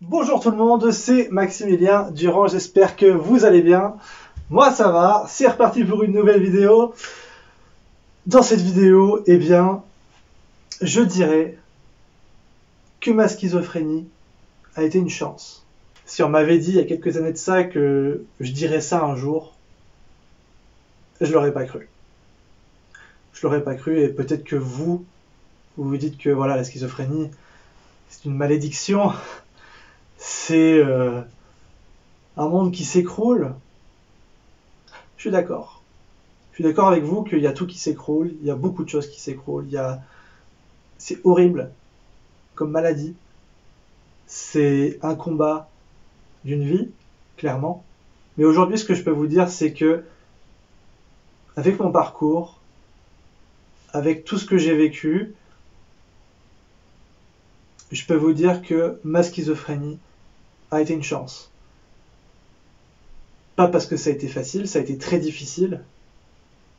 Bonjour tout le monde, c'est Maximilien Durand, j'espère que vous allez bien. Moi ça va, c'est reparti pour une nouvelle vidéo. Dans cette vidéo, je dirais que ma schizophrénie a été une chance. Si on m'avait dit il y a quelques années de ça que je dirais ça un jour, je l'aurais pas cru. Je l'aurais pas cru et peut-être que vous vous dites que voilà, la schizophrénie, c'est une malédiction, c'est un monde qui s'écroule. Je suis d'accord. Je suis d'accord avec vous qu'il y a tout qui s'écroule, il y a beaucoup de choses qui s'écroulent, c'est horrible comme maladie. C'est un combat d'une vie, clairement. Mais aujourd'hui, ce que je peux vous dire, c'est que, avec mon parcours, avec tout ce que j'ai vécu, je peux vous dire que ma schizophrénie a été une chance. Pas parce que ça a été facile, ça a été très difficile,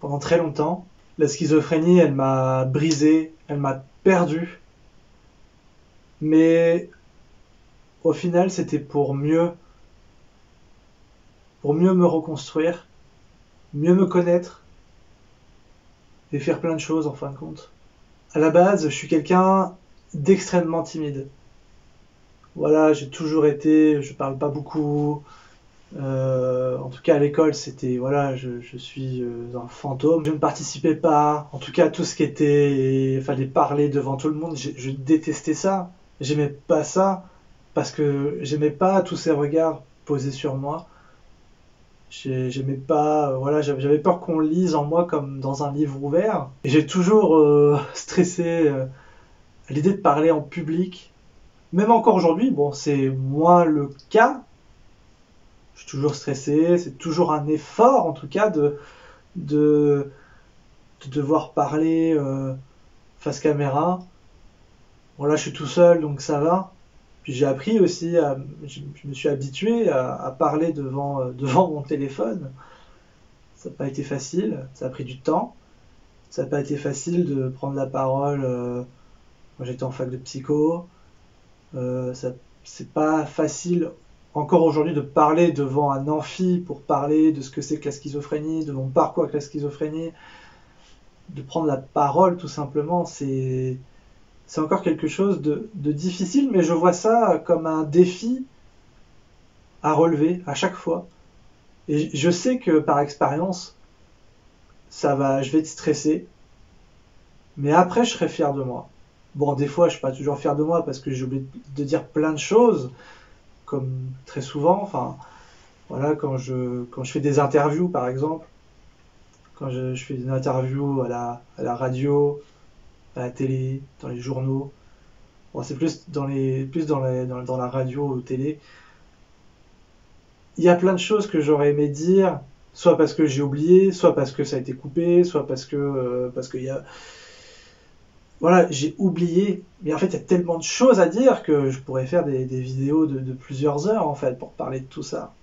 pendant très longtemps. La schizophrénie, elle m'a brisé, elle m'a perdu. Mais au final, c'était pour mieux me reconstruire, mieux me connaître et faire plein de choses en fin de compte. À la base, je suis quelqu'un d'extrêmement timide. Voilà, j'ai toujours été, je parle pas beaucoup. En tout cas à l'école, c'était voilà, je suis un fantôme. Je ne participais pas. En tout cas, tout ce qui était, fallait parler devant tout le monde. Je détestais ça. J'aimais pas ça parce que j'aimais pas tous ces regards posés sur moi. J'aimais pas, voilà, j'avais peur qu'on lise en moi comme dans un livre ouvert. Et j'ai toujours stressé à l'idée de parler en public. Même encore aujourd'hui, bon, c'est moins le cas. Je suis toujours stressé, c'est toujours un effort en tout cas de, de devoir parler face caméra. Bon là je suis tout seul donc ça va. Puis j'ai appris aussi, je me suis habitué à parler devant mon téléphone. Ça n'a pas été facile, ça a pris du temps. Ça n'a pas été facile de prendre la parole. Moi j'étais en fac de psycho. C'est pas facile encore aujourd'hui de parler devant un amphi pour parler de ce que c'est que la schizophrénie, de mon parcours avec la schizophrénie, de prendre la parole tout simplement, c'est encore quelque chose de difficile, mais je vois ça comme un défi à relever à chaque fois. Et je sais que par expérience, je vais être stressé, mais après je serai fier de moi. Bon, des fois je suis pas toujours fier de moi parce que j'ai oublié de dire plein de choses, comme très souvent, enfin voilà, quand je fais des interviews par exemple, quand je fais des interviews à la radio, à la télé, dans les journaux, bon, c'est plus dans la radio ou télé, il y a plein de choses que j'aurais aimé dire, soit parce que j'ai oublié, soit parce que ça a été coupé, soit parce que voilà, j'ai oublié. Mais en fait, il y a tellement de choses à dire que je pourrais faire des vidéos de plusieurs heures en fait pour parler de tout ça.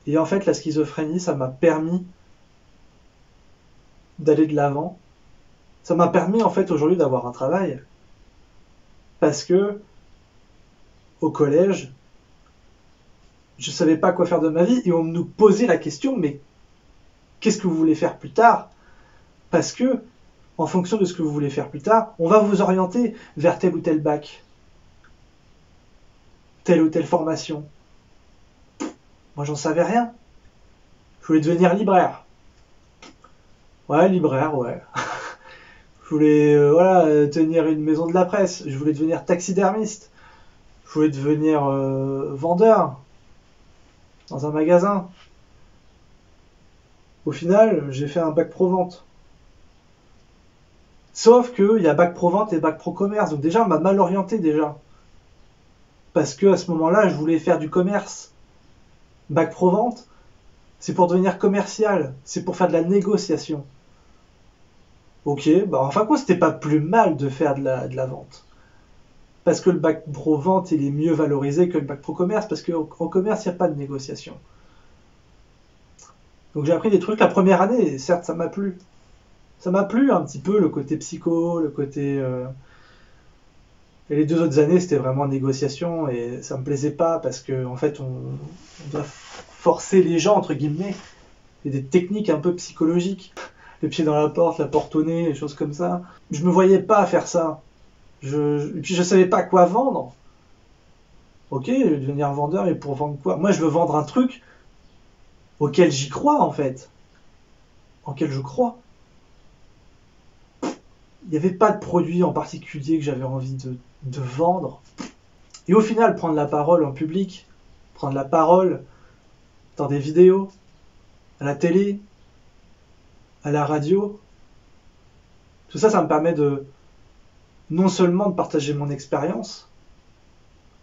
Et en fait, la schizophrénie, ça m'a permis d'aller de l'avant. Ça m'a permis en fait aujourd'hui d'avoir un travail. Parce que au collège, je savais pas quoi faire de ma vie et on nous posait la question, mais qu'est-ce que vous voulez faire plus tard? Parce que en fonction de ce que vous voulez faire plus tard, on va vous orienter vers tel ou tel bac, telle ou telle formation. Moi, j'en savais rien. Je voulais devenir libraire. Ouais, libraire, ouais. Je voulais voilà, tenir une maison de la presse. Je voulais devenir taxidermiste. Je voulais devenir vendeur dans un magasin. Au final, j'ai fait un bac pro vente. Sauf qu'il y a bac pro vente et bac pro commerce. Donc déjà, on m'a mal orienté déjà. Parce que à ce moment-là, je voulais faire du commerce. Bac pro vente, c'est pour devenir commercial. C'est pour faire de la négociation. Ok, bah en fin de compte, c'était pas plus mal de faire de la vente. Parce que le bac pro vente, il est mieux valorisé que le bac pro commerce. Parce qu'en commerce, il n'y a pas de négociation. Donc j'ai appris des trucs la première année. Et certes, ça m'a plu. Ça m'a plu un petit peu le côté psycho, le côté Et les 2 autres années, c'était vraiment négociation et ça me plaisait pas parce que en fait, on doit forcer les gens entre guillemets. Il y a des techniques un peu psychologiques, le pied dans la porte, la porte au nez, des choses comme ça. Je me voyais pas faire ça. Et puis je savais pas quoi vendre. Ok, je vais devenir vendeur et pour vendre quoi? Moi, je veux vendre un truc auquel j'y crois en fait, auquel je crois. Il n'y avait pas de produit en particulier que j'avais envie de vendre. Et au final, prendre la parole en public, prendre la parole dans des vidéos, à la télé, à la radio, tout ça, ça me permet de non seulement de partager mon expérience,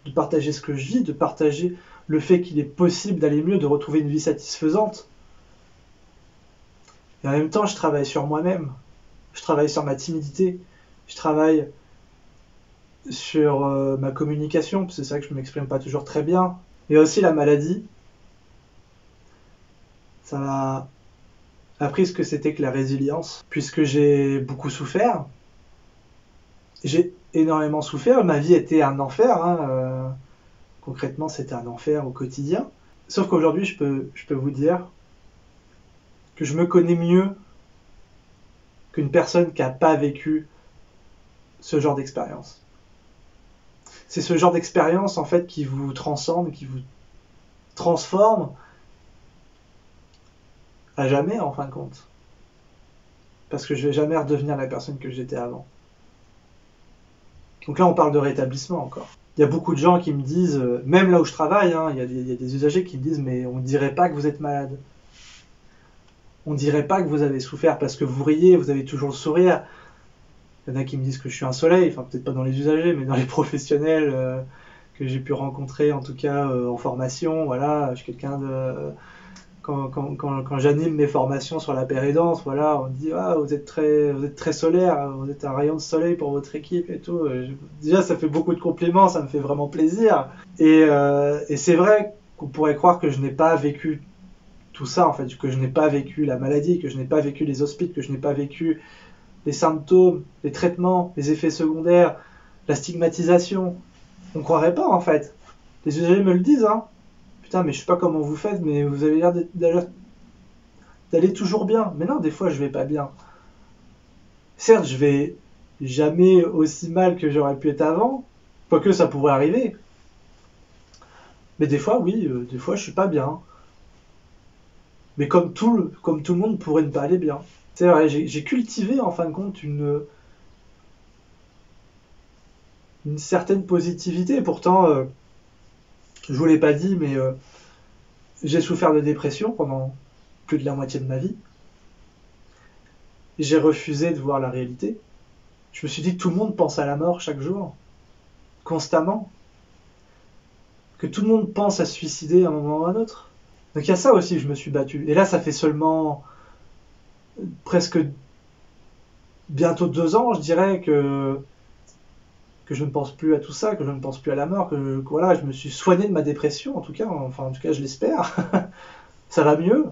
de partager ce que je vis, de partager le fait qu'il est possible d'aller mieux, de retrouver une vie satisfaisante. Et en même temps, je travaille sur moi-même, je travaille sur ma timidité, je travaille sur ma communication, parce que c'est vrai que je ne m'exprime pas toujours très bien. Et aussi la maladie, ça m'a appris ce que c'était que la résilience, puisque j'ai beaucoup souffert. J'ai énormément souffert, ma vie était un enfer, hein, concrètement c'était un enfer au quotidien. Sauf qu'aujourd'hui je peux vous dire que je me connais mieux qu'une personne qui n'a pas vécu ce genre d'expérience. C'est ce genre d'expérience en fait qui vous transcende, qui vous transforme à jamais en fin de compte. Parce que je vais jamais redevenir la personne que j'étais avant. Donc là on parle de rétablissement encore. Il y a beaucoup de gens qui me disent, même là où je travaille, hein, il y a des usagers qui me disent mais on ne dirait pas que vous êtes malade. On ne dirait pas que vous avez souffert parce que vous riez, vous avez toujours le sourire. Il y en a qui me disent que je suis un soleil, enfin peut-être pas dans les usagers, mais dans les professionnels que j'ai pu rencontrer, en tout cas en formation. Voilà, je suis quelqu'un de... Quand j'anime mes formations sur la pérédance, voilà, on me dit ah, vous êtes très solaire, vous êtes un rayon de soleil pour votre équipe et tout. Déjà, ça fait beaucoup de compliments, ça me fait vraiment plaisir. Et c'est vrai qu'on pourrait croire que je n'ai pas vécu tout ça, en fait, que je n'ai pas vécu la maladie, que je n'ai pas vécu les hospices, que je n'ai pas vécu les symptômes, les traitements, les effets secondaires, la stigmatisation. On ne croirait pas, en fait. Les usagers me le disent, hein. Putain, mais je sais pas comment vous faites, mais vous avez l'air d'aller toujours bien. Mais non, des fois, je vais pas bien. Certes, je vais jamais aussi mal que j'aurais pu être avant, quoique ça pourrait arriver. Mais des fois, oui, des fois, je suis pas bien. Mais comme tout le monde pourrait ne pas aller bien. C'est vrai, j'ai cultivé, en fin de compte, une certaine positivité. Et pourtant, je vous l'ai pas dit, mais j'ai souffert de dépression pendant plus de la moitié de ma vie. J'ai refusé de voir la réalité. Je me suis dit que tout le monde pense à la mort chaque jour, constamment. Que tout le monde pense à se suicider à un moment ou à un autre. Donc il y a ça aussi que je me suis battu. Et là, ça fait seulement presque bientôt 2 ans, je dirais, que je ne pense plus à tout ça, que je ne pense plus à la mort, que voilà, je me suis soigné de ma dépression, en tout cas je l'espère. Ça va mieux.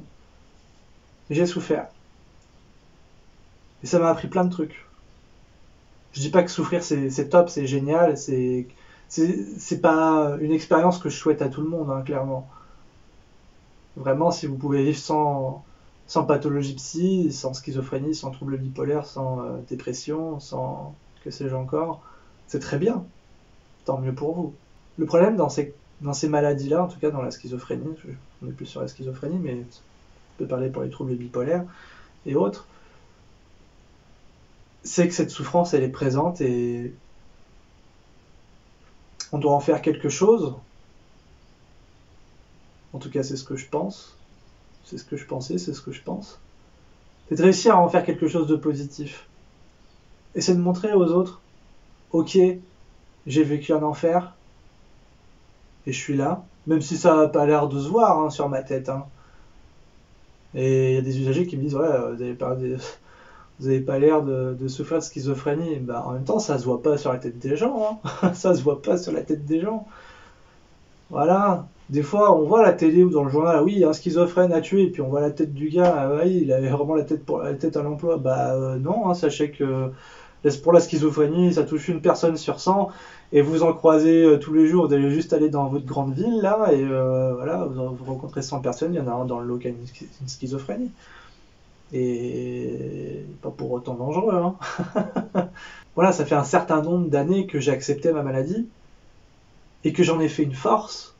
J'ai souffert. Et ça m'a appris plein de trucs. Je dis pas que souffrir c'est top, c'est génial, c'est pas une expérience que je souhaite à tout le monde, hein, clairement. Vraiment, si vous pouvez vivre sans pathologie psy, sans schizophrénie, sans trouble bipolaire, sans dépression, sans que sais-je encore, c'est très bien. Tant mieux pour vous. Le problème dans ces maladies-là, en tout cas dans la schizophrénie, on est plus sur la schizophrénie, mais on peut parler pour les troubles bipolaires et autres, c'est que cette souffrance, elle est présente et on doit en faire quelque chose. En tout cas, c'est ce que je pense. C'est ce que je pensais, c'est ce que je pense. C'est de réussir à en faire quelque chose de positif. Et c'est de montrer aux autres, ok, j'ai vécu un enfer, et je suis là, même si ça n'a pas l'air de se voir hein, sur ma tête. Hein. Et il y a des usagers qui me disent, ouais, vous avez pas l'air de souffrir de schizophrénie. Ben, en même temps, ça se voit pas sur la tête des gens. Hein. Ça se voit pas sur la tête des gens. Voilà. Des fois, on voit à la télé ou dans le journal, oui, un schizophrène a tué, et puis on voit la tête du gars, ah, oui, il avait vraiment la tête à l'emploi. Bah non, hein, sachez que pour la schizophrénie, ça touche une personne sur 100, et vous en croisez tous les jours, vous allez juste aller dans votre grande ville là, et voilà, vous rencontrez 100 personnes, il y en a un dans le lot qui a une schizophrénie. Et pas pour autant dangereux, hein. Voilà, ça fait un certain nombre d'années que j'ai accepté ma maladie, et que j'en ai fait une force,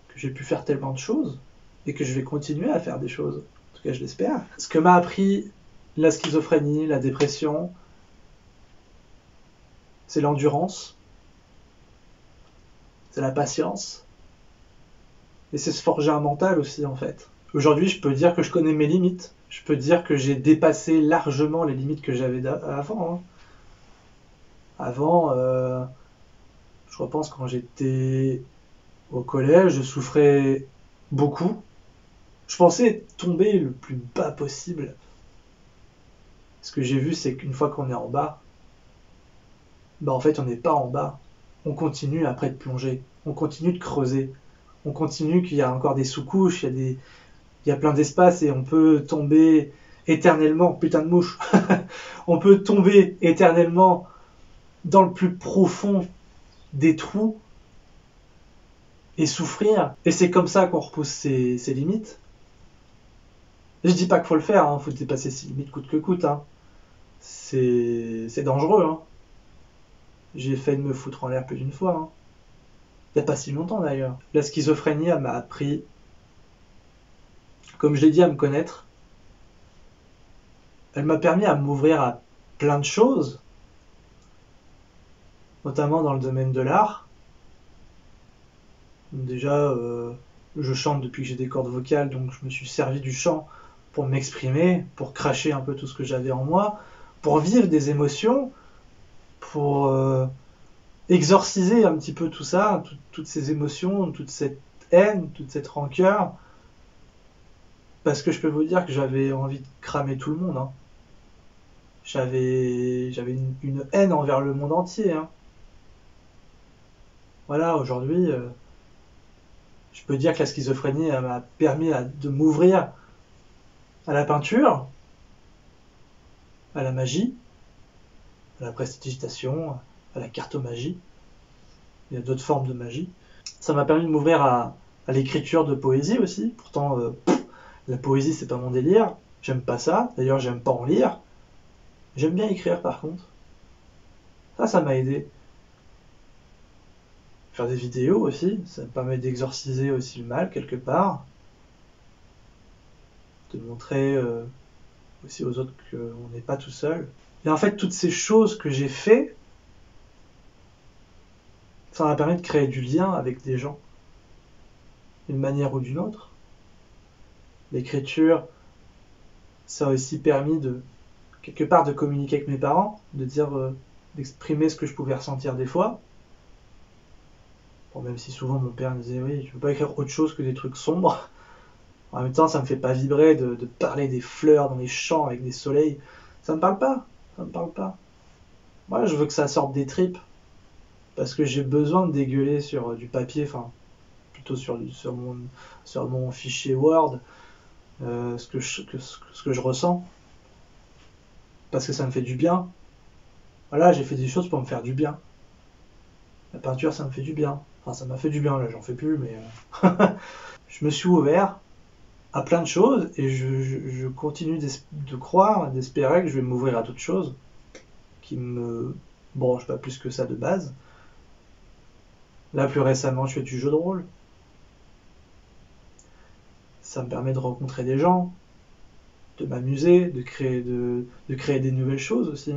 que j'ai pu faire tellement de choses, et que je vais continuer à faire des choses. En tout cas, je l'espère. Ce que m'a appris la schizophrénie, la dépression, c'est l'endurance, c'est la patience, et c'est se forger un mental aussi, en fait. Aujourd'hui, je peux dire que je connais mes limites. Je peux dire que j'ai dépassé largement les limites que j'avais avant, hein. Avant, je repense quand j'étais au collège, je souffrais beaucoup. Je pensais tomber le plus bas possible. Ce que j'ai vu, c'est qu'une fois qu'on est en bas, bah en fait, on n'est pas en bas. On continue après de plonger. On continue de creuser. On continue qu'il y a encore des sous-couches, il y a plein d'espace et on peut tomber éternellement. Putain de mouche. On peut tomber éternellement dans le plus profond des trous et souffrir. Et c'est comme ça qu'on repousse ses limites. Je dis pas qu'il faut le faire, hein, faut dépasser ses limites coûte que coûte, hein. C'est dangereux, hein. J'ai failli me foutre en l'air plus d'une fois, hein. Il n'y a pas si longtemps d'ailleurs. La schizophrénie, elle m'a appris, comme je l'ai dit, à me connaître. Elle m'a permis à m'ouvrir à plein de choses, notamment dans le domaine de l'art. Déjà, je chante depuis que j'ai des cordes vocales, donc je me suis servi du chant pour m'exprimer, pour cracher un peu tout ce que j'avais en moi, pour vivre des émotions, pour exorciser un petit peu tout ça, toutes ces émotions, toute cette haine, toute cette rancœur. Parce que je peux vous dire que j'avais envie de cramer tout le monde, hein. J'avais une haine envers le monde entier, hein. Voilà, aujourd'hui, je peux dire que la schizophrénie m'a permis de m'ouvrir à la peinture, à la magie, à la prestidigitation, à la cartomagie. Il y a d'autres formes de magie. Ça m'a permis de m'ouvrir à l'écriture de poésie aussi. Pourtant, la poésie, c'est pas mon délire. J'aime pas ça. D'ailleurs, j'aime pas en lire. J'aime bien écrire, par contre. Ça m'a aidé. Faire des vidéos aussi, ça me permet d'exorciser aussi le mal, quelque part. De montrer aussi aux autres qu'on n'est pas tout seul. Et en fait, toutes ces choses que j'ai fait, ça m'a permis de créer du lien avec des gens, d'une manière ou d'une autre. L'écriture, ça a aussi permis de, quelque part, de communiquer avec mes parents, de dire, d'exprimer ce que je pouvais ressentir des fois. Bon, même si souvent mon père me disait, oui, je peux pas écrire autre chose que des trucs sombres. En même temps, ça me fait pas vibrer de parler des fleurs dans les champs avec des soleils. Ça me parle pas, ça me parle pas. Moi, je veux que ça sorte des tripes. Parce que j'ai besoin de dégueuler sur du papier, enfin, plutôt sur mon fichier Word, ce que je ressens. Parce que ça me fait du bien. Voilà, j'ai fait des choses pour me faire du bien. La peinture, ça me fait du bien. Enfin, ça m'a fait du bien, là, j'en fais plus, mais... je me suis ouvert à plein de choses, et je continue de croire, d'espérer que je vais m'ouvrir à d'autres choses qui me branchent pas plus que ça de base. Là, plus récemment, je fais du jeu de rôle. Ça me permet de rencontrer des gens, de m'amuser, de créer des nouvelles choses aussi.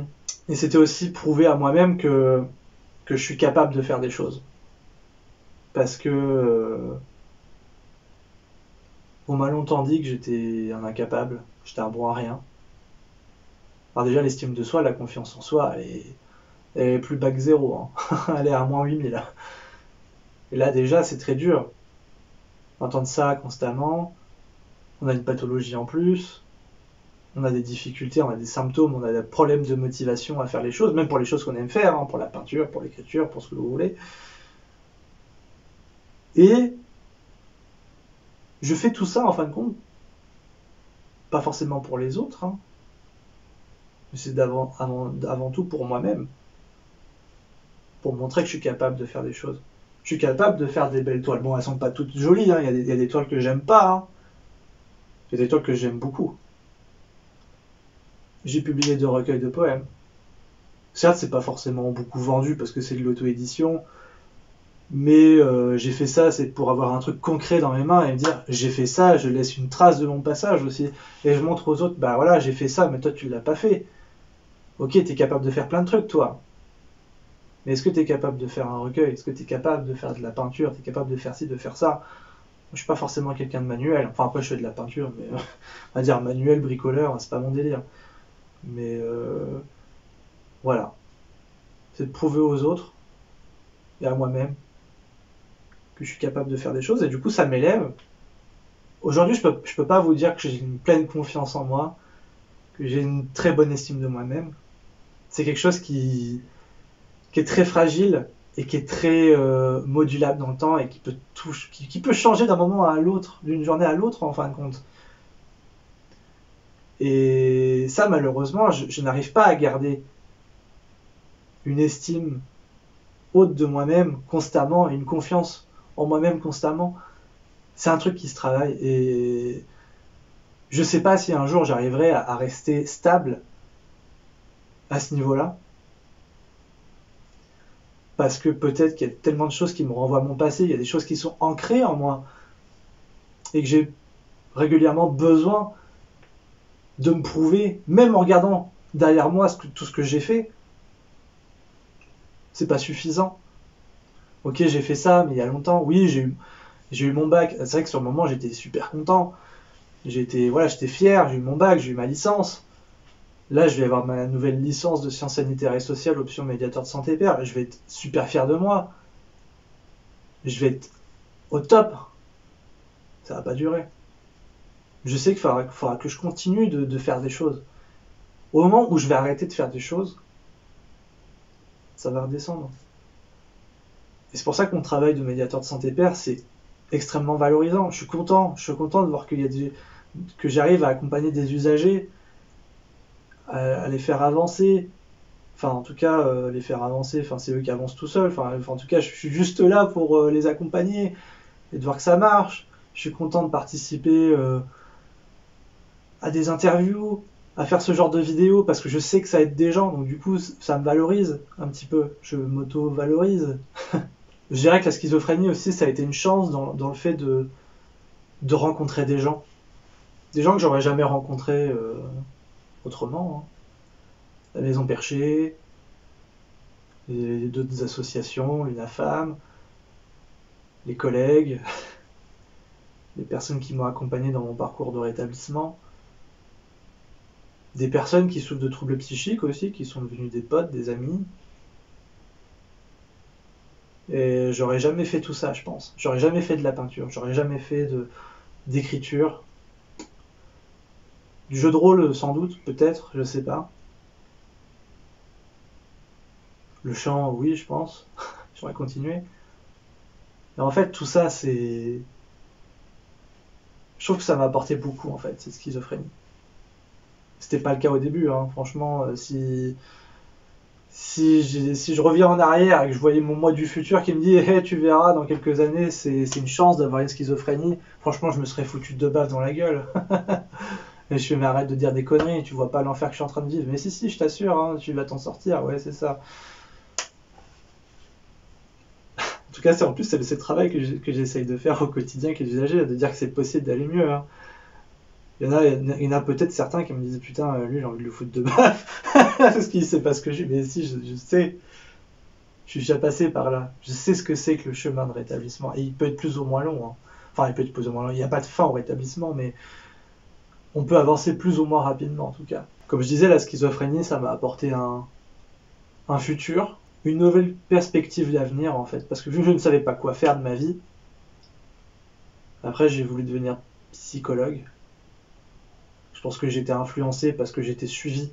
Et c'était aussi prouver à moi-même que je suis capable de faire des choses. Parce que on m'a longtemps dit que j'étais un incapable, j'étais un bon à rien. Alors déjà, l'estime de soi, la confiance en soi, elle est plus bas que zéro, hein. Elle est à moins 8000. Et là, déjà, c'est très dur. Entendre ça constamment, on a une pathologie en plus, on a des difficultés, on a des symptômes, on a des problèmes de motivation à faire les choses, même pour les choses qu'on aime faire, hein, pour la peinture, pour l'écriture, pour ce que vous voulez. Et je fais tout ça, en fin de compte, pas forcément pour les autres, hein, mais c'est avant tout pour moi-même. pour montrer que je suis capable de faire des choses. Je suis capable de faire des belles toiles. Bon, elles sont pas toutes jolies, hein. Il y a des toiles que j'aime pas, hein. Il y a des toiles que j'aime beaucoup. J'ai publié 2 recueils de poèmes. Certes, c'est pas forcément beaucoup vendu parce que c'est de l'auto-édition, mais j'ai fait ça, c'est pour avoir un truc concret dans mes mains et me dire j'ai fait ça, je laisse une trace de mon passage aussi. Et je montre aux autres, bah voilà, j'ai fait ça, mais toi tu l'as pas fait. Ok, t'es capable de faire plein de trucs, toi. Mais est-ce que t'es capable de faire un recueil? Est-ce que t'es capable de faire de la peinture? T'es capable de faire ci, de faire ça? Je suis pas forcément quelqu'un de manuel. Enfin, après, je fais de la peinture, mais on va dire manuel, bricoleur, c'est pas mon délire. Mais voilà. C'est de prouver aux autres et à moi-même que je suis capable de faire des choses. Et du coup, ça m'élève. Aujourd'hui, je peux pas vous dire que j'ai une pleine confiance en moi, que j'ai une très bonne estime de moi-même. C'est quelque chose qui est très fragile et qui est très modulable dans le temps et qui peut changer d'un moment à l'autre, d'une journée à l'autre en fin de compte. Et ça, malheureusement, je n'arrive pas à garder une estime haute de moi-même constamment et une confiance en moi-même constamment. C'est un truc qui se travaille et je sais pas si un jour j'arriverai à rester stable à ce niveau-là. Parce que peut-être qu'il y a tellement de choses qui me renvoient à mon passé, il y a des choses qui sont ancrées en moi et que j'ai régulièrement besoin de me prouver, même en regardant derrière moi tout ce que j'ai fait. C'est pas suffisant. Ok, j'ai fait ça, mais il y a longtemps. Oui, j'ai eu mon bac. C'est vrai que sur le moment, j'étais super content. J'étais fier, j'ai eu mon bac, j'ai eu ma licence. Là, je vais avoir ma nouvelle licence de sciences sanitaires et sociales, option médiateur de santé père. Je vais être super fier de moi. Je vais être au top. Ça va pas durer. Je sais qu'il faudra que je continue de faire des choses. Au moment où je vais arrêter de faire des choses, ça va redescendre. Et c'est pour ça que mon travail de médiateur de santé père, c'est extrêmement valorisant. Je suis content de voir que j'arrive à accompagner des usagers, à les faire avancer. Enfin, en tout cas, les faire avancer, enfin, c'est eux qui avancent tout seuls. Enfin, en tout cas, je suis juste là pour les accompagner et de voir que ça marche. Je suis content de participer à des interviews, à faire ce genre de vidéos parce que je sais que ça aide des gens. Donc du coup, ça me valorise un petit peu. Je m'auto-valorise. Je dirais que la schizophrénie aussi, ça a été une chance dans le fait de rencontrer des gens. Des gens que j'aurais jamais rencontrés autrement. Hein. La Maison Perchée, d'autres associations, l'UNAFAM, les collègues, les personnes qui m'ont accompagné dans mon parcours de rétablissement, des personnes qui souffrent de troubles psychiques aussi, qui sont devenues des potes, des amis. Et j'aurais jamais fait tout ça, je pense. J'aurais jamais fait de la peinture, j'aurais jamais fait d'écriture. Du jeu de rôle, sans doute, peut-être, je sais pas. Le chant, oui, je pense. J'aurais continué. Mais en fait, tout ça, c'est... Je trouve que ça m'a apporté beaucoup, en fait, cette schizophrénie. C'était pas le cas au début, hein. Franchement, si je reviens en arrière et que je voyais mon moi du futur qui me dit hey, tu verras dans quelques années c'est une chance d'avoir une schizophrénie, franchement je me serais foutu de baffe dans la gueule. Et je fais mais arrête de dire des conneries, tu vois pas l'enfer que je suis en train de vivre. Mais si je t'assure, hein, tu vas t'en sortir, ouais c'est ça. En tout cas en plus c'est le travail que j'essaye de faire au quotidien qui est usagé, de dire que c'est possible d'aller mieux. Hein. Il y en a peut-être certains qui me disent putain lui j'ai envie de le foutre de baffe parce qu'il sait pas ce que je suis. Mais si je sais. Je suis déjà passé par là. Je sais ce que c'est que le chemin de rétablissement. Et il peut être plus ou moins long. Hein. Enfin, il peut être plus ou moins long. Il n'y a pas de fin au rétablissement, mais on peut avancer plus ou moins rapidement, en tout cas. Comme je disais, la schizophrénie, ça m'a apporté un futur, une nouvelle perspective d'avenir, en fait. Parce que vu que je ne savais pas quoi faire de ma vie, après, j'ai voulu devenir psychologue. Je pense que j'étais influencé parce que j'étais suivi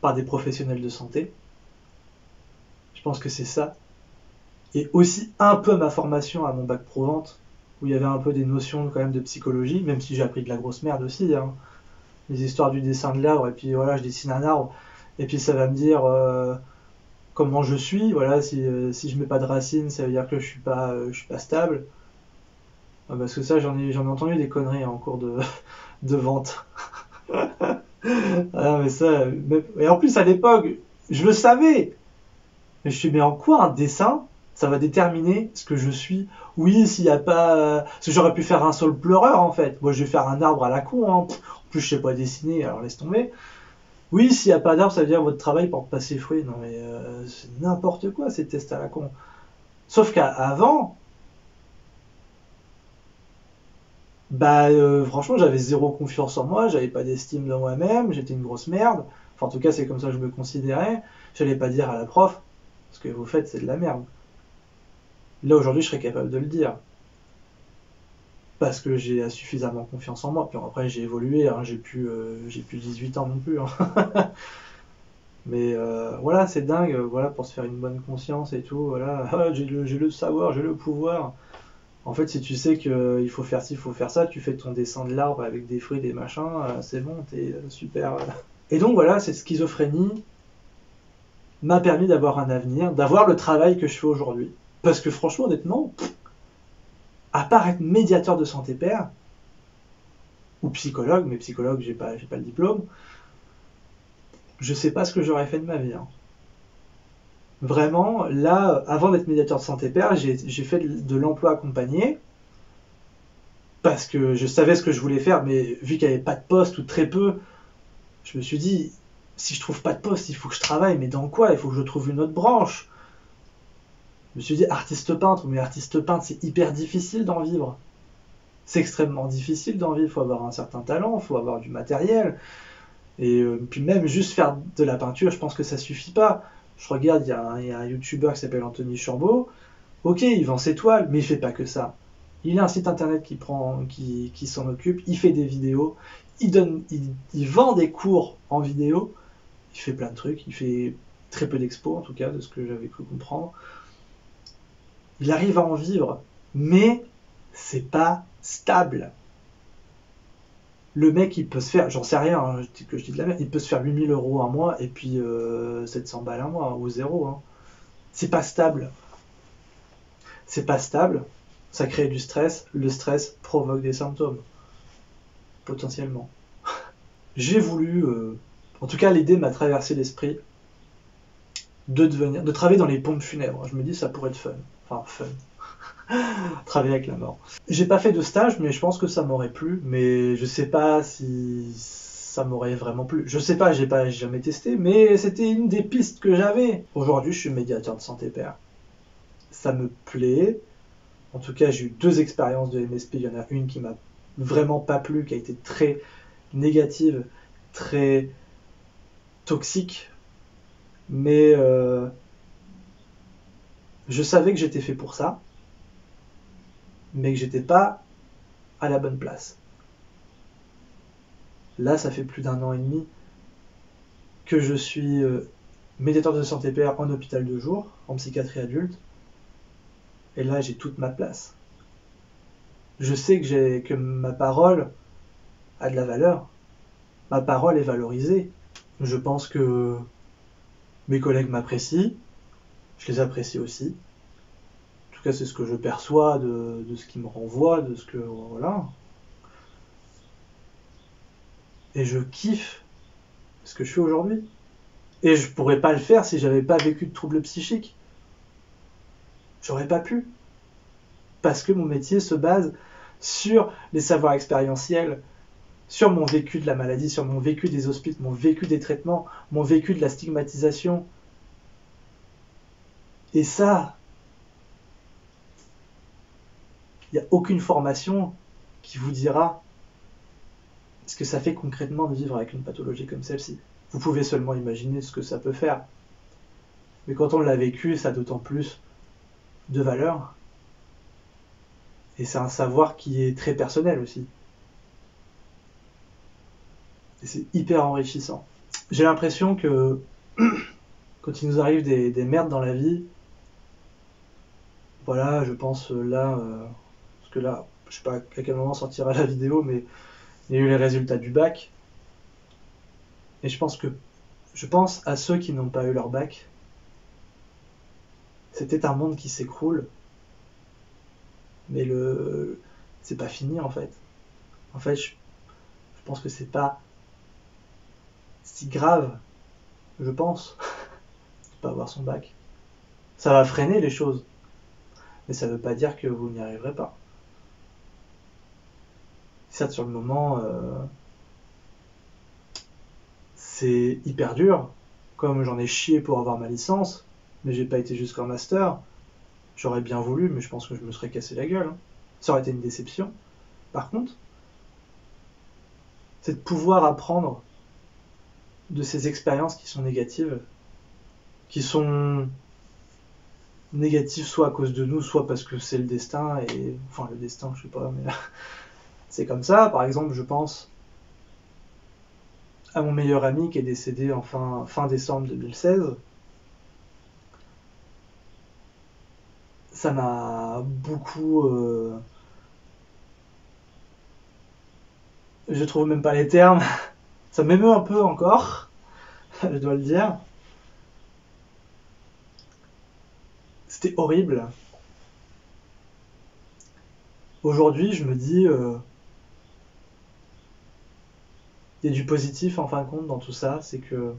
par des professionnels de santé. Je pense que c'est ça. Et aussi un peu ma formation à mon bac pro vente, où il y avait un peu des notions quand même de psychologie, même si j'ai appris de la grosse merde aussi. Hein. Les histoires du dessin de l'arbre, et puis voilà, je dessine un arbre, et puis ça va me dire comment je suis. Voilà, si je mets pas de racines, ça veut dire que je suis pas stable. Ah, parce que ça, j'en ai entendu des conneries en cours de vente. Ah, mais ça, et en plus à l'époque, je le savais. Mais je suis, mais en quoi un dessin, ça va déterminer ce que je suis? Oui, s'il n'y a pas. Parce que j'aurais pu faire un sol pleureur en fait. Moi, je vais faire un arbre à la con. Hein. En plus, je sais pas dessiner, alors laisse tomber. Oui, s'il n'y a pas d'arbre, ça veut dire que votre travail porte pas ses fruits. Non, mais c'est n'importe quoi ces tests à la con. Sauf qu'avant, bah, franchement, j'avais zéro confiance en moi, j'avais pas d'estime de moi-même, j'étais une grosse merde. Enfin, en tout cas, c'est comme ça que je me considérais. J'allais pas dire à la prof, ce que vous faites, c'est de la merde. Là, aujourd'hui, je serais capable de le dire. Parce que j'ai suffisamment confiance en moi. Puis après, j'ai évolué, hein, j'ai plus 18 ans non plus. Hein. Mais voilà, c'est dingue, voilà, pour se faire une bonne conscience et tout. Voilà, ah, j'ai le savoir, j'ai le pouvoir. En fait, si tu sais qu'il faut faire ci, il faut faire ça, tu fais ton dessin de l'arbre avec des fruits, des machins, c'est bon, t'es super. Et donc voilà, cette schizophrénie m'a permis d'avoir un avenir, d'avoir le travail que je fais aujourd'hui. Parce que franchement, honnêtement, à part être médiateur de santé père, ou psychologue, mais psychologue, j'ai pas le diplôme, je sais pas ce que j'aurais fait de ma vie. Hein. Vraiment, là, avant d'être médiateur de santé père, j'ai fait de l'emploi accompagné, parce que je savais ce que je voulais faire, mais vu qu'il n'y avait pas de poste ou très peu, je me suis dit, si je trouve pas de poste, il faut que je travaille, mais dans quoi? Il faut que je trouve une autre branche. Je me suis dit, artiste peintre, mais artiste peintre, c'est hyper difficile d'en vivre. C'est extrêmement difficile d'en vivre, il faut avoir un certain talent, il faut avoir du matériel. Et puis même juste faire de la peinture, je pense que ça suffit pas. Je regarde, il y a un youtubeur qui s'appelle Anthony Chambaud. Ok, il vend ses toiles, mais il fait pas que ça. Il a un site internet qui s'en occupe, il fait des vidéos, il vend des cours en vidéo, il fait plein de trucs, il fait très peu d'expos en tout cas, de ce que j'avais cru comprendre. Il arrive à en vivre, mais c'est pas stable. Le mec, il peut se faire, j'en sais rien, hein, que je dis de la merde, il peut se faire 8000 € un mois et puis 700 balles un mois, ou zéro. Hein. C'est pas stable. C'est pas stable, ça crée du stress, le stress provoque des symptômes, potentiellement. J'ai voulu, en tout cas l'idée m'a traversé l'esprit de travailler dans les pompes funèbres. Je me dis ça pourrait être fun. Enfin fun. Travailler avec la mort. J'ai pas fait de stage, mais je pense que ça m'aurait plu, mais je sais pas si ça m'aurait vraiment plu. Je sais pas, j'ai jamais testé, mais c'était une des pistes que j'avais. Aujourd'hui, je suis médiateur de santé père. Ça me plaît. En tout cas, j'ai eu 2 expériences de MSP. Il y en a une qui m'a vraiment pas plu, qui a été très négative, très toxique. Mais je savais que j'étais fait pour ça, mais que j'étais pas à la bonne place. Là, ça fait plus d'1 an et demi que je suis médiateur de santé père en hôpital de jour, en psychiatrie adulte. Et là, j'ai toute ma place. Je sais que ma parole a de la valeur. Ma parole est valorisée. Je pense que mes collègues m'apprécient. Je les apprécie aussi. En tout cas, c'est ce que je perçois de ce qui me renvoie, de ce que... Voilà. Et je kiffe ce que je fais aujourd'hui. Et je pourrais pas le faire si j'avais pas vécu de troubles psychiques. J'aurais pas pu. Parce que mon métier se base sur les savoirs expérientiels, sur mon vécu de la maladie, sur mon vécu des hospices, mon vécu des traitements, mon vécu de la stigmatisation. Et ça, il n'y a aucune formation qui vous dira ce que ça fait concrètement de vivre avec une pathologie comme celle-ci. Vous pouvez seulement imaginer ce que ça peut faire. Mais quand on l'a vécu, ça a d'autant plus de valeur. Et c'est un savoir qui est très personnel aussi. Et c'est hyper enrichissant. J'ai l'impression que quand il nous arrive des merdes dans la vie, voilà, je pense là, parce que là, je sais pas à quel moment sortira la vidéo, mais il y a eu les résultats du bac. Et je pense à ceux qui n'ont pas eu leur bac, C'était un monde qui s'écroule, mais c'est pas fini en fait. En fait, je pense que c'est pas si grave, je pense, de pas avoir son bac. Ça va freiner les choses, mais ça veut pas dire que vous n'y arriverez pas. Certes, sur le moment, c'est hyper dur, comme j'en ai chié pour avoir ma licence, mais j'ai pas été jusqu'en master. J'aurais bien voulu, mais je pense que je me serais cassé la gueule. Ça aurait été une déception. Par contre, c'est de pouvoir apprendre de ces expériences qui sont négatives, qui sont négatives soit à cause de nous, soit parce que c'est le destin, et enfin le destin, je sais pas, mais c'est comme ça. Par exemple, je pense à mon meilleur ami qui est décédé en fin décembre 2016. Ça m'a beaucoup... je trouve même pas les termes. Ça m'émeut un peu encore, je dois le dire. C'était horrible. Aujourd'hui, je me dis... il y a du positif en fin de compte dans tout ça, c'est que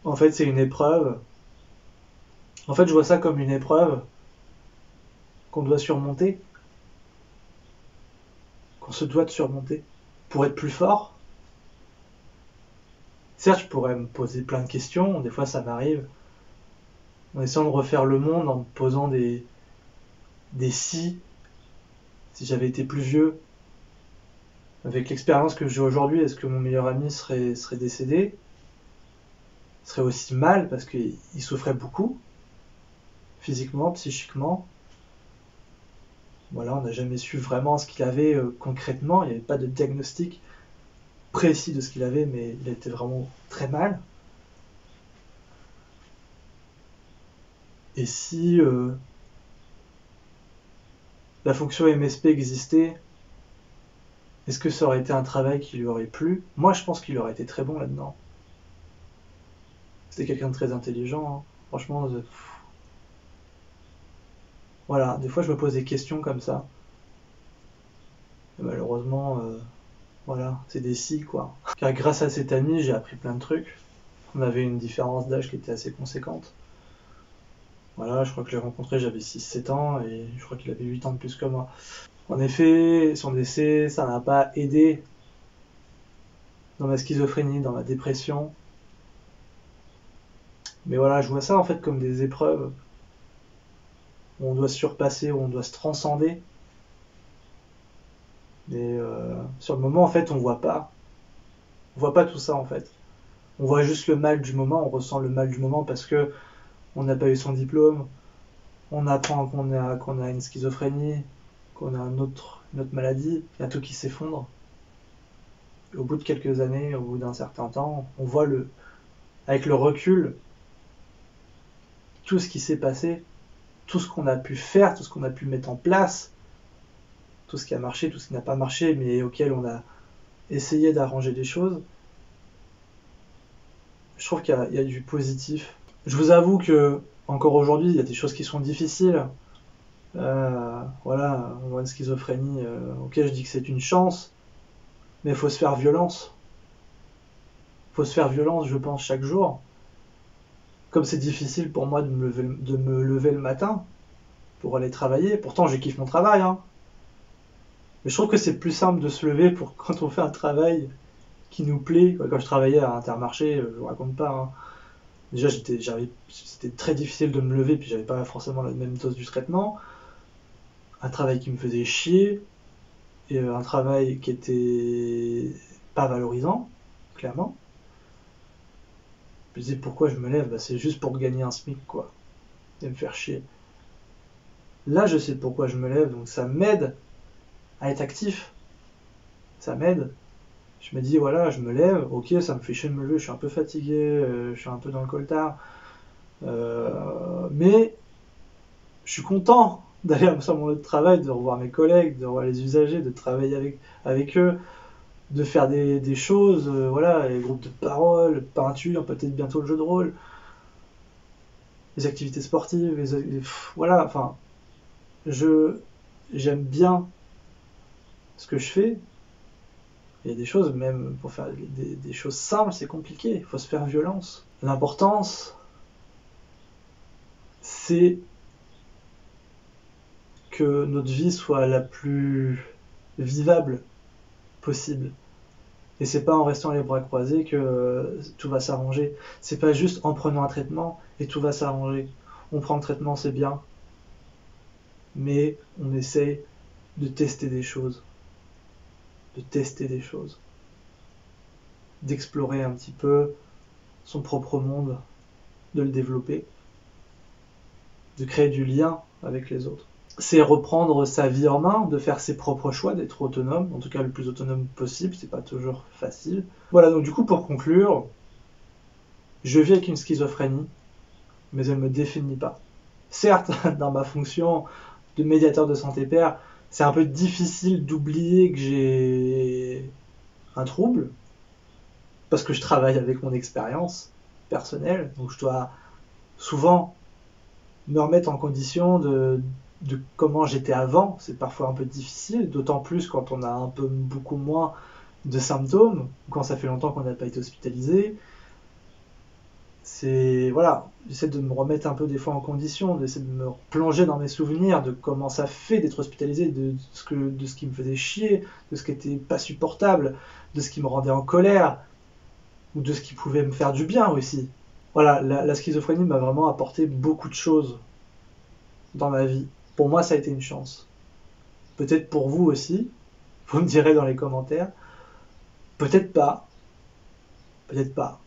en fait c'est une épreuve. En fait je vois ça comme une épreuve qu'on doit surmonter, qu'on se doit de surmonter pour être plus fort. Certes je pourrais me poser plein de questions, des fois ça m'arrive, en essayant de refaire le monde, en me posant des si j'avais été plus vieux, avec l'expérience que j'ai aujourd'hui, est-ce que mon meilleur ami serait décédé, serait aussi mal parce qu'il souffrait beaucoup, physiquement, psychiquement. Voilà, on n'a jamais su vraiment ce qu'il avait concrètement, il n'y avait pas de diagnostic précis de ce qu'il avait, mais il était vraiment très mal. Et si la fonction MSP existait, est-ce que ça aurait été un travail qui lui aurait plu? Moi, je pense qu'il aurait été très bon là-dedans. C'était quelqu'un de très intelligent, hein. Franchement, voilà, des fois je me pose des questions comme ça. Et malheureusement, voilà, c'est des si, quoi. Car grâce à cet ami, j'ai appris plein de trucs. On avait une différence d'âge qui était assez conséquente. Voilà, je crois que je l'ai rencontré, j'avais 6-7 ans, et je crois qu'il avait 8 ans de plus que moi. En effet, son décès, ça n'a pas aidé dans ma schizophrénie, dans ma dépression. Mais voilà, je vois ça en fait comme des épreuves où on doit se surpasser, où on doit se transcender. Et sur le moment, en fait, on voit pas. On voit pas tout ça en fait. On voit juste le mal du moment, on ressent le mal du moment parce que on n'a pas eu son diplôme, on apprend qu'on a une schizophrénie, qu'on a une autre maladie, il y a tout qui s'effondre. Et au bout de quelques années, au bout d'un certain temps, on voit avec le recul, tout ce qui s'est passé, tout ce qu'on a pu faire, tout ce qu'on a pu mettre en place, tout ce qui a marché, tout ce qui n'a pas marché, mais auquel on a essayé d'arranger des choses. Je trouve qu'il y a du positif. Je vous avoue que, encore aujourd'hui, il y a des choses qui sont difficiles. Voilà, avoir une schizophrénie, ok, je dis que c'est une chance, mais il faut se faire violence. Il faut se faire violence, je pense, chaque jour. Comme c'est difficile pour moi de me lever le matin pour aller travailler, pourtant je kiffe mon travail, hein. Mais je trouve que c'est plus simple de se lever quand on fait un travail qui nous plaît. Quand je travaillais à Intermarché, je vous raconte pas, hein. Déjà c'était très difficile de me lever, puis j'avais pas forcément la même dose du traitement. Un travail qui me faisait chier, et un travail qui était pas valorisant, clairement. Je me disais pourquoi je me lève, bah, c'est juste pour gagner un SMIC, quoi, et me faire chier. Là je sais pourquoi je me lève, donc ça m'aide à être actif, ça m'aide. Je me dis voilà, je me lève, ok, ça me fait chier de me lever, je suis un peu fatigué, je suis un peu dans le coltard, mais je suis content d'aller sur mon lieu de travail, de revoir mes collègues, de revoir les usagers, de travailler avec eux, de faire des choses, voilà, les groupes de parole, peinture, peut-être bientôt le jeu de rôle, les activités sportives, voilà, enfin, j'aime bien ce que je fais. Il y a des choses, même pour faire des choses simples, c'est compliqué, il faut se faire violence. L'importance, c'est que notre vie soit la plus vivable possible. Et c'est pas en restant les bras croisés que tout va s'arranger. C'est pas juste en prenant un traitement et tout va s'arranger. On prend le traitement, c'est bien, mais on essaye de tester des choses. D'explorer un petit peu son propre monde, de le développer, de créer du lien avec les autres. C'est reprendre sa vie en main, de faire ses propres choix, d'être autonome, en tout cas le plus autonome possible, c'est pas toujours facile. Voilà, donc du coup pour conclure, je vis avec une schizophrénie, mais elle ne me définit pas. Certes, dans ma fonction de médiateur de santé père, c'est un peu difficile d'oublier que j'ai un trouble, parce que je travaille avec mon expérience personnelle, donc je dois souvent me remettre en condition de comment j'étais avant. C'est parfois un peu difficile, d'autant plus quand on a un peu beaucoup moins de symptômes, quand ça fait longtemps qu'on n'a pas été hospitalisé. Voilà, j'essaie de me remettre un peu des fois en condition, d'essayer de me plonger dans mes souvenirs de comment ça fait d'être hospitalisé, de ce qui me faisait chier, de ce qui était pas supportable, de ce qui me rendait en colère, ou de ce qui pouvait me faire du bien aussi. Voilà, la schizophrénie m'a vraiment apporté beaucoup de choses dans ma vie. Pour moi, ça a été une chance. Peut-être pour vous aussi, vous me direz dans les commentaires. Peut-être pas, peut-être pas.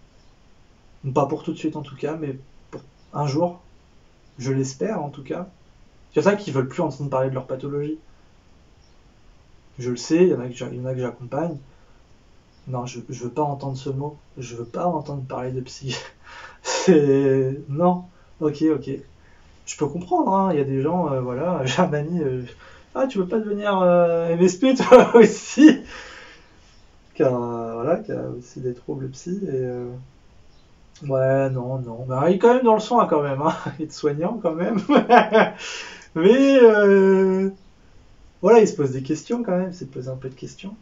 Pas pour tout de suite en tout cas, mais pour un jour, je l'espère en tout cas. Il y en a qui veulent plus entendre parler de leur pathologie. Je le sais, il y en a que j'accompagne. Non, je veux pas entendre ce mot. Je veux pas entendre parler de psy. Non. Ok. Je peux comprendre, hein. Il y a des gens, voilà, j'ai un ami, ah, tu veux pas devenir MSP toi aussi, voilà, qui a aussi des troubles psy, ouais, non. Bah, il est quand même dans le soin quand même, hein. Il est soignant quand même. Mais voilà, il se pose des questions quand même, c'est de poser un peu de questions.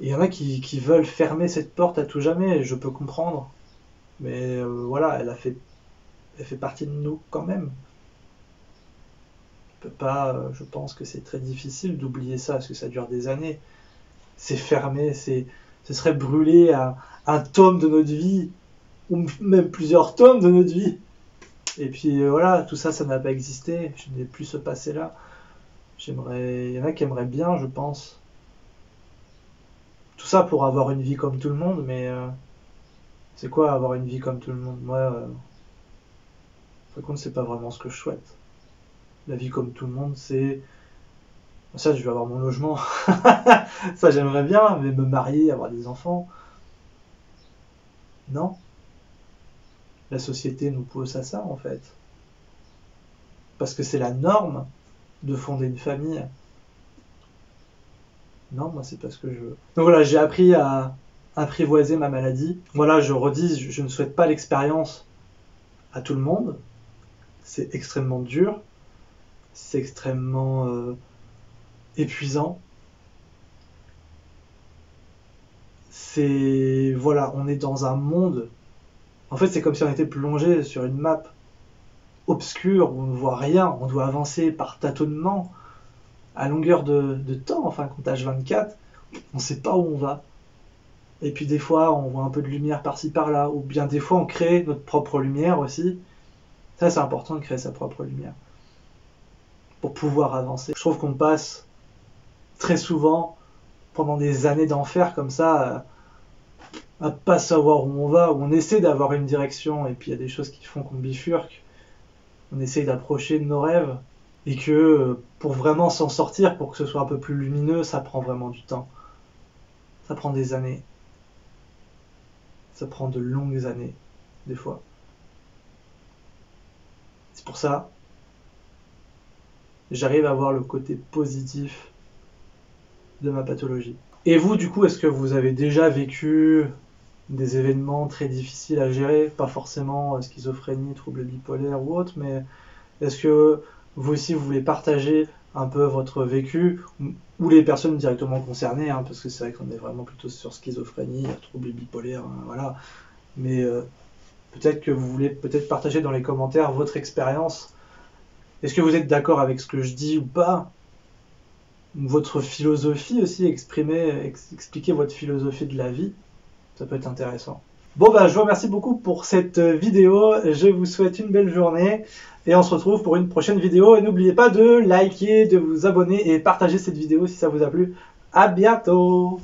Et il y en a qui veulent fermer cette porte à tout jamais, et je peux comprendre. Mais voilà, elle fait partie de nous quand même. On peut pas, je pense que c'est très difficile d'oublier ça, parce que ça dure des années. C'est fermé, ce serait brûler un tome de notre vie, ou même plusieurs tomes de notre vie. Et puis voilà, tout ça, ça n'a pas existé. Je n'ai plus ce passé-là. Il y en a qui aimeraient bien, je pense. Tout ça pour avoir une vie comme tout le monde, mais c'est quoi avoir une vie comme tout le monde? Moi, par contre, c'est pas vraiment ce que je souhaite. La vie comme tout le monde, c'est... Ça, je vais avoir mon logement. Ça, j'aimerais bien, mais me marier, avoir des enfants. Non. La société nous pousse à ça, en fait. Parce que c'est la norme de fonder une famille. Non, moi, c'est pas ce que je veux. Donc voilà, j'ai appris à apprivoiser ma maladie. Voilà, je redis, je ne souhaite pas l'expérience à tout le monde. C'est extrêmement dur. C'est extrêmement épuisant. Voilà, on est dans un monde. En fait, c'est comme si on était plongé sur une map obscure où on ne voit rien. On doit avancer par tâtonnement à longueur de temps. Enfin, quand H24, on ne sait pas où on va. Et puis des fois, on voit un peu de lumière par-ci par-là. Ou bien des fois, on crée notre propre lumière aussi. Ça, c'est important de créer sa propre lumière pour pouvoir avancer. Je trouve qu'on passe très souvent pendant des années d'enfer comme ça à pas savoir où on va, où on essaie d'avoir une direction et puis il y a des choses qui font qu'on bifurque. On essaie d'approcher de nos rêves et que pour vraiment s'en sortir, pour que ce soit un peu plus lumineux, ça prend vraiment du temps. Ça prend des années. Ça prend de longues années, des fois. C'est pour ça j'arrive à voir le côté positif de ma pathologie. Et vous, du coup, est-ce que vous avez déjà vécu des événements très difficiles à gérer, pas forcément schizophrénie, troubles bipolaires ou autre, mais est-ce que vous aussi vous voulez partager un peu votre vécu ou les personnes directement concernées, hein, parce que c'est vrai qu'on est vraiment plutôt sur schizophrénie, troubles bipolaires, hein, voilà. Mais peut-être que vous voulez peut-être partager dans les commentaires votre expérience. Est-ce que vous êtes d'accord avec ce que je dis ou pas? Votre philosophie aussi, expliquer votre philosophie de la vie, ça peut être intéressant. Bon bah je vous remercie beaucoup pour cette vidéo, je vous souhaite une belle journée et on se retrouve pour une prochaine vidéo et n'oubliez pas de liker, de vous abonner et partager cette vidéo si ça vous a plu. À bientôt!